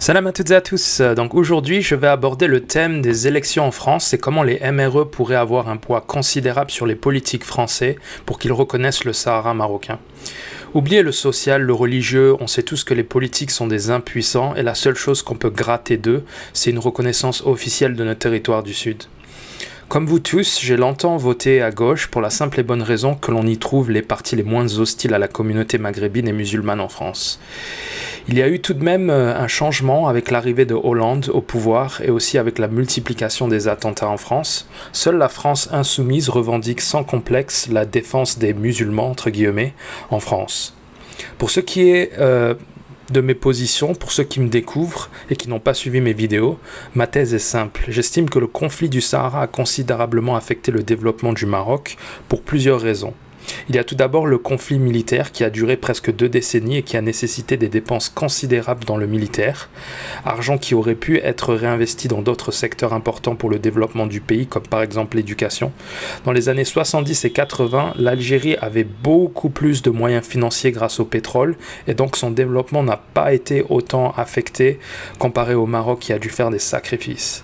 Salam à toutes et à tous. Donc aujourd'hui, je vais aborder le thème des élections en France et comment les MRE pourraient avoir un poids considérable sur les politiques français pour qu'ils reconnaissent le Sahara marocain. Oubliez le social, le religieux, on sait tous que les politiques sont des impuissants et la seule chose qu'on peut gratter d'eux, c'est une reconnaissance officielle de notre territoire du Sud. Comme vous tous, j'ai longtemps voté à gauche pour la simple et bonne raison que l'on y trouve les partis les moins hostiles à la communauté maghrébine et musulmane en France. Il y a eu tout de même un changement avec l'arrivée de Hollande au pouvoir et aussi avec la multiplication des attentats en France. Seule la France insoumise revendique sans complexe la défense des musulmans, entre guillemets, en France. Pour ce qui est de mes positions, pour ceux qui me découvrent et qui n'ont pas suivi mes vidéos, ma thèse est simple. J'estime que le conflit du Sahara a considérablement affecté le développement du Maroc pour plusieurs raisons. Il y a tout d'abord le conflit militaire qui a duré presque 2 décennies et qui a nécessité des dépenses considérables dans le militaire, argent qui aurait pu être réinvesti dans d'autres secteurs importants pour le développement du pays, comme par exemple l'éducation. Dans les années 70 et 80, l'Algérie avait beaucoup plus de moyens financiers grâce au pétrole et donc son développement n'a pas été autant affecté comparé au Maroc qui a dû faire des sacrifices.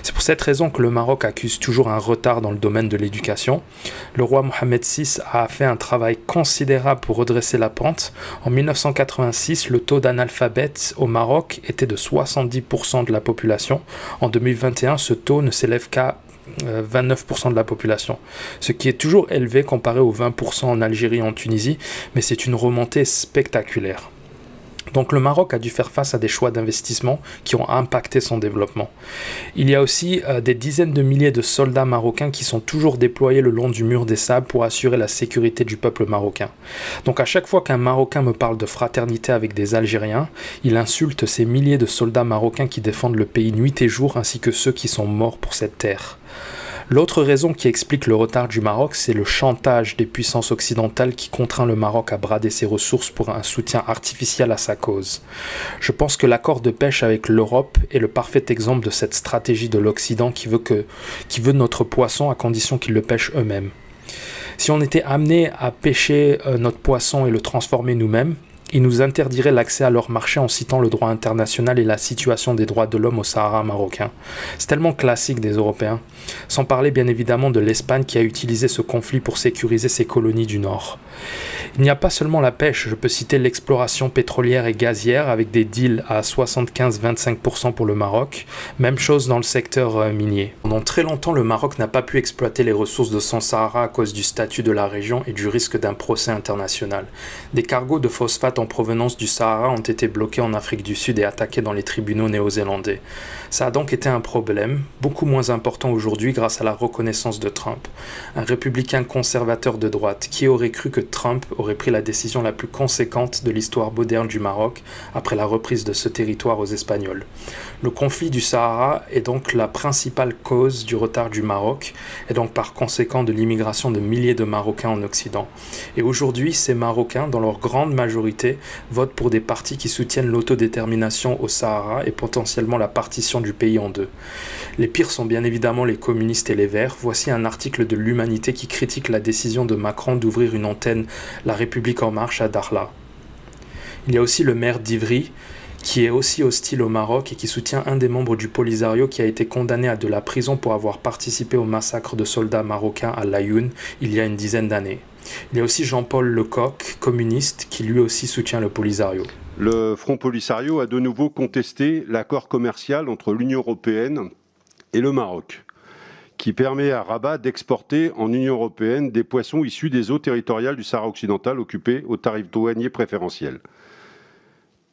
C'est pour cette raison que le Maroc accuse toujours un retard dans le domaine de l'éducation. Le roi Mohamed VI a fait un travail considérable pour redresser la pente. En 1986, le taux d'analphabète au Maroc était de 70% de la population. En 2021, ce taux ne s'élève qu'à 29% de la population, ce qui est toujours élevé comparé aux 20% en Algérie et en Tunisie, mais c'est une remontée spectaculaire. Donc le Maroc a dû faire face à des choix d'investissement qui ont impacté son développement. Il y a aussi des dizaines de milliers de soldats marocains qui sont toujours déployés le long du mur des sables pour assurer la sécurité du peuple marocain. Donc à chaque fois qu'un Marocain me parle de fraternité avec des Algériens, il insulte ces milliers de soldats marocains qui défendent le pays nuit et jour ainsi que ceux qui sont morts pour cette terre. L'autre raison qui explique le retard du Maroc, c'est le chantage des puissances occidentales qui contraint le Maroc à brader ses ressources pour un soutien artificiel à sa cause. Je pense que l'accord de pêche avec l'Europe est le parfait exemple de cette stratégie de l'Occident qui veut notre poisson à condition qu'ils le pêchent eux-mêmes. Si on était amené à pêcher notre poisson et le transformer nous-mêmes, ils nous interdiraient l'accès à leur marché en citant le droit international et la situation des droits de l'homme au Sahara marocain. C'est tellement classique des Européens. Sans parler bien évidemment de l'Espagne qui a utilisé ce conflit pour sécuriser ses colonies du Nord. Il n'y a pas seulement la pêche, je peux citer l'exploration pétrolière et gazière avec des deals à 75-25% pour le Maroc. Même chose dans le secteur minier. Pendant très longtemps, le Maroc n'a pas pu exploiter les ressources de son Sahara à cause du statut de la région et du risque d'un procès international. Des cargos de phosphate en provenance du Sahara ont été bloqués en Afrique du Sud et attaqués dans les tribunaux néo-zélandais. Ça a donc été un problème, beaucoup moins important aujourd'hui grâce à la reconnaissance de Trump. Un républicain conservateur de droite, qui aurait cru que Trump aurait pris la décision la plus conséquente de l'histoire moderne du Maroc après la reprise de ce territoire aux Espagnols. Le conflit du Sahara est donc la principale cause du retard du Maroc et donc par conséquent de l'immigration de milliers de Marocains en Occident. Et aujourd'hui, ces Marocains, dans leur grande majorité, votent pour des partis qui soutiennent l'autodétermination au Sahara et potentiellement la partition du pays en deux. Les pires sont bien évidemment les communistes et les Verts. Voici un article de l'Humanité qui critique la décision de Macron d'ouvrir une antenne La République en marche à Dakhla. Il y a aussi le maire d'Ivry qui est aussi hostile au Maroc et qui soutient un des membres du Polisario qui a été condamné à de la prison pour avoir participé au massacre de soldats marocains à Laayoune il y a une dizaine d'années. Il y a aussi Jean-Paul Lecoq, communiste, qui lui aussi soutient le Polisario. Le Front Polisario a de nouveau contesté l'accord commercial entre l'Union européenne et le Maroc, qui permet à Rabat d'exporter en Union européenne des poissons issus des eaux territoriales du Sahara occidental occupées au tarif douanier préférentiel.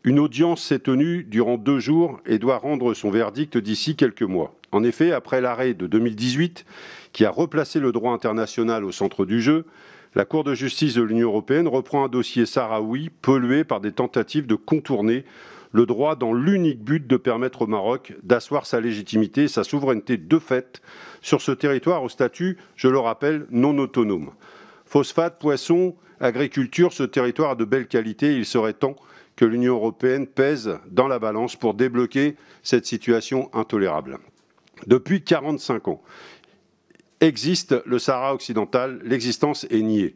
Une audience s'est tenue durant 2 jours et doit rendre son verdict d'ici quelques mois. En effet, après l'arrêt de 2018, qui a replacé le droit international au centre du jeu, la Cour de justice de l'Union européenne reprend un dossier sahraoui pollué par des tentatives de contourner le droit dans l'unique but de permettre au Maroc d'asseoir sa légitimité et sa souveraineté de fait sur ce territoire au statut, je le rappelle, non autonome. Phosphate, poissons, agriculture, ce territoire a de belles qualités. Il serait temps que l'Union européenne pèse dans la balance pour débloquer cette situation intolérable. Depuis 45 ans, existe le Sahara occidental, l'existence est niée.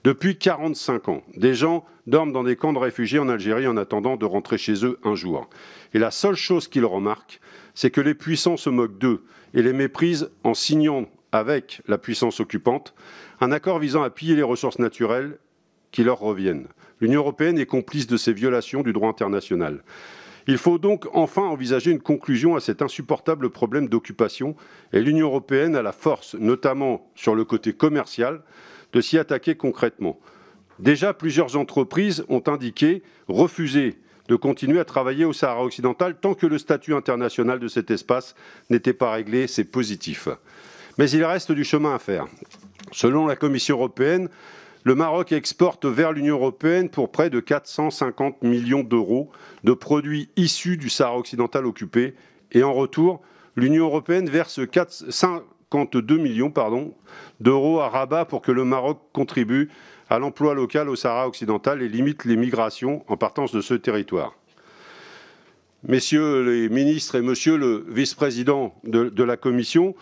Depuis 45 ans, des gens dorment dans des camps de réfugiés en Algérie en attendant de rentrer chez eux un jour. Et la seule chose qu'ils remarquent, c'est que les puissants se moquent d'eux et les méprisent en signant avec la puissance occupante un accord visant à piller les ressources naturelles qui leur reviennent. L'Union européenne est complice de ces violations du droit international. Il faut donc enfin envisager une conclusion à cet insupportable problème d'occupation et l'Union européenne a la force, notamment sur le côté commercial, de s'y attaquer concrètement. Déjà, plusieurs entreprises ont indiqué refuser de continuer à travailler au Sahara occidental tant que le statut international de cet espace n'était pas réglé. C'est positif. Mais il reste du chemin à faire. Selon la Commission européenne, le Maroc exporte vers l'Union européenne pour près de 450 millions d'euros de produits issus du Sahara occidental occupé. Et en retour, l'Union européenne verse 52 millions d'euros à Rabat pour que le Maroc contribue à l'emploi local au Sahara occidental et limite les migrations en partance de ce territoire. Messieurs les ministres et monsieur le vice-président de la Commission,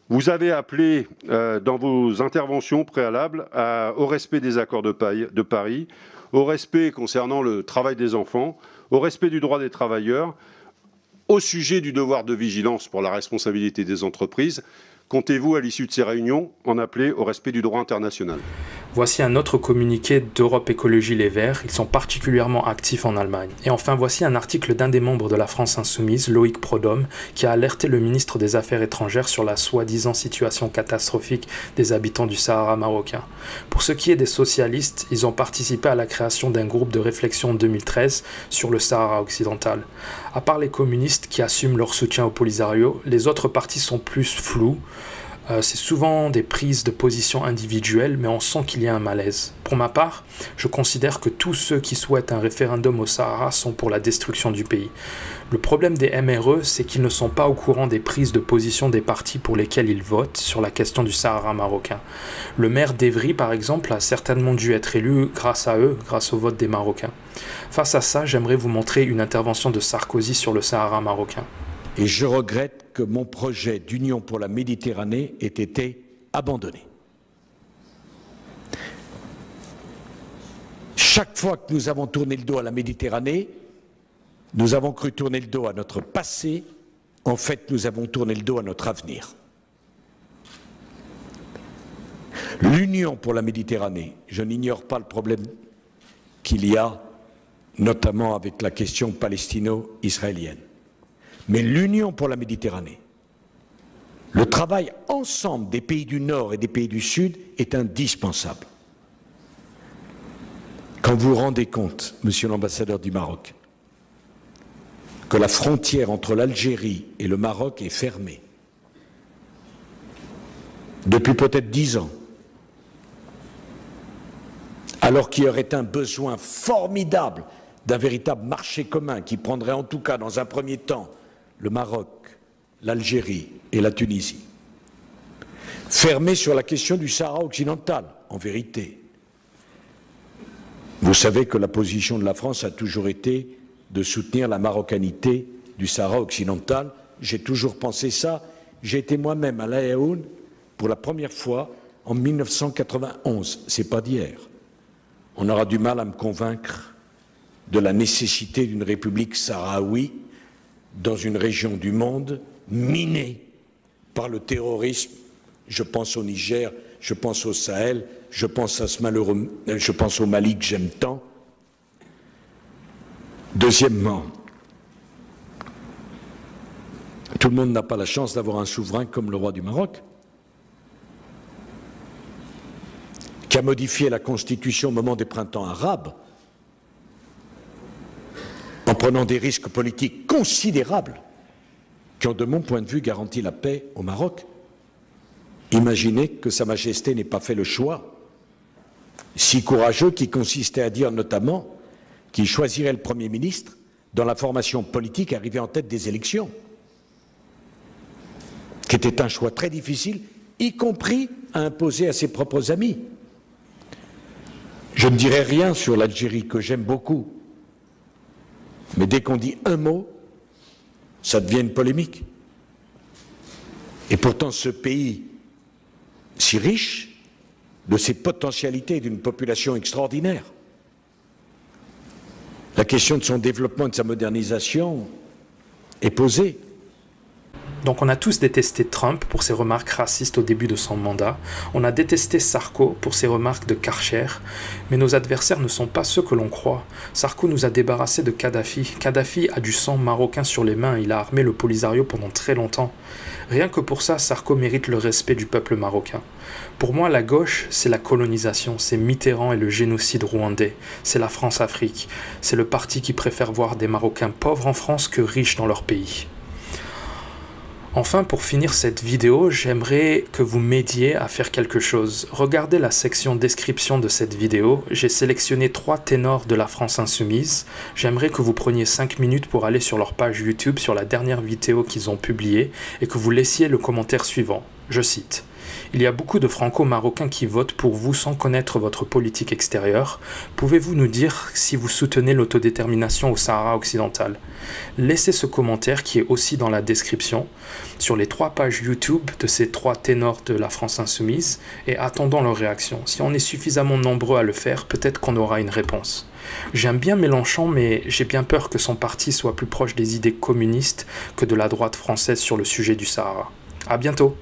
vous avez appelé dans vos interventions préalables au respect des accords de Paris, au respect concernant le travail des enfants, au respect du droit des travailleurs, au sujet du devoir de vigilance pour la responsabilité des entreprises. Comptez-vous, à l'issue de ces réunions, en appeler au respect du droit international? Voici un autre communiqué d'Europe Écologie Les Verts. Ils sont particulièrement actifs en Allemagne. Et enfin, voici un article d'un des membres de la France Insoumise, Loïc Prodhomme, qui a alerté le ministre des Affaires étrangères sur la soi-disant situation catastrophique des habitants du Sahara marocain. Pour ce qui est des socialistes, ils ont participé à la création d'un groupe de réflexion en 2013 sur le Sahara occidental. À part les communistes qui assument leur soutien au Polisario, les autres partis sont plus flous. C'est souvent des prises de position individuelles, mais on sent qu'il y a un malaise. Pour ma part, je considère que tous ceux qui souhaitent un référendum au Sahara sont pour la destruction du pays. Le problème des MRE, c'est qu'ils ne sont pas au courant des prises de position des partis pour lesquels ils votent sur la question du Sahara marocain. Le maire d'Evry, par exemple, a certainement dû être élu grâce à eux, grâce au vote des Marocains. Face à ça, j'aimerais vous montrer une intervention de Sarkozy sur le Sahara marocain. Et je regrette que mon projet d'union pour la Méditerranée ait été abandonné. Chaque fois que nous avons tourné le dos à la Méditerranée, nous avons cru tourner le dos à notre passé. En fait, nous avons tourné le dos à notre avenir. L'union pour la Méditerranée, je n'ignore pas le problème qu'il y a, notamment avec la question palestino-israélienne. Mais l'union pour la Méditerranée, le travail ensemble des pays du Nord et des pays du Sud est indispensable. Quand vous vous rendez compte, monsieur l'ambassadeur du Maroc, que la frontière entre l'Algérie et le Maroc est fermée depuis peut-être 10 ans, alors qu'il y aurait un besoin formidable d'un véritable marché commun qui prendrait en tout cas dans un premier temps le Maroc, l'Algérie et la Tunisie, fermé sur la question du Sahara occidental, en vérité. Vous savez que la position de la France a toujours été de soutenir la marocanité du Sahara occidental. J'ai toujours pensé ça. J'ai été moi-même à La Yaoune pour la première fois en 1991. C'est pas d'hier. On aura du mal à me convaincre de la nécessité d'une république sahraoui dans une région du monde minée par le terrorisme. Je pense au Niger, je pense au Sahel, je pense au Mali que j'aime tant. Deuxièmement, tout le monde n'a pas la chance d'avoir un souverain comme le roi du Maroc, qui a modifié la constitution au moment des printemps arabes, en prenant des risques politiques considérables qui ont, de mon point de vue, garanti la paix au Maroc. Imaginez que Sa Majesté n'ait pas fait le choix si courageux qui consistait à dire notamment qu'il choisirait le Premier ministre dans la formation politique arrivée en tête des élections, qui était un choix très difficile, y compris à imposer à ses propres amis. Je ne dirai rien sur l'Algérie, que j'aime beaucoup, mais dès qu'on dit un mot, ça devient une polémique. Et pourtant, ce pays si riche, de ses potentialités d'une population extraordinaire. La question de son développement et de sa modernisation est posée. Donc on a tous détesté Trump pour ses remarques racistes au début de son mandat, on a détesté Sarko pour ses remarques de Karcher, mais nos adversaires ne sont pas ceux que l'on croit. Sarko nous a débarrassés de Kadhafi. Kadhafi a du sang marocain sur les mains, il a armé le Polisario pendant très longtemps. Rien que pour ça, Sarko mérite le respect du peuple marocain. Pour moi, la gauche, c'est la colonisation, c'est Mitterrand et le génocide rwandais, c'est la France-Afrique, c'est le parti qui préfère voir des Marocains pauvres en France que riches dans leur pays. Enfin, pour finir cette vidéo, j'aimerais que vous m'aidiez à faire quelque chose. Regardez la section description de cette vidéo, j'ai sélectionné 3 ténors de la France insoumise. J'aimerais que vous preniez 5 minutes pour aller sur leur page YouTube, sur la dernière vidéo qu'ils ont publiée, et que vous laissiez le commentaire suivant. Je cite. Il y a beaucoup de franco-marocains qui votent pour vous sans connaître votre politique extérieure. Pouvez-vous nous dire si vous soutenez l'autodétermination au Sahara occidental? Laissez ce commentaire qui est aussi dans la description sur les 3 pages YouTube de ces 3 ténors de la France insoumise et attendons leur réaction. Si on est suffisamment nombreux à le faire, peut-être qu'on aura une réponse. J'aime bien Mélenchon, mais j'ai bien peur que son parti soit plus proche des idées communistes que de la droite française sur le sujet du Sahara. À bientôt!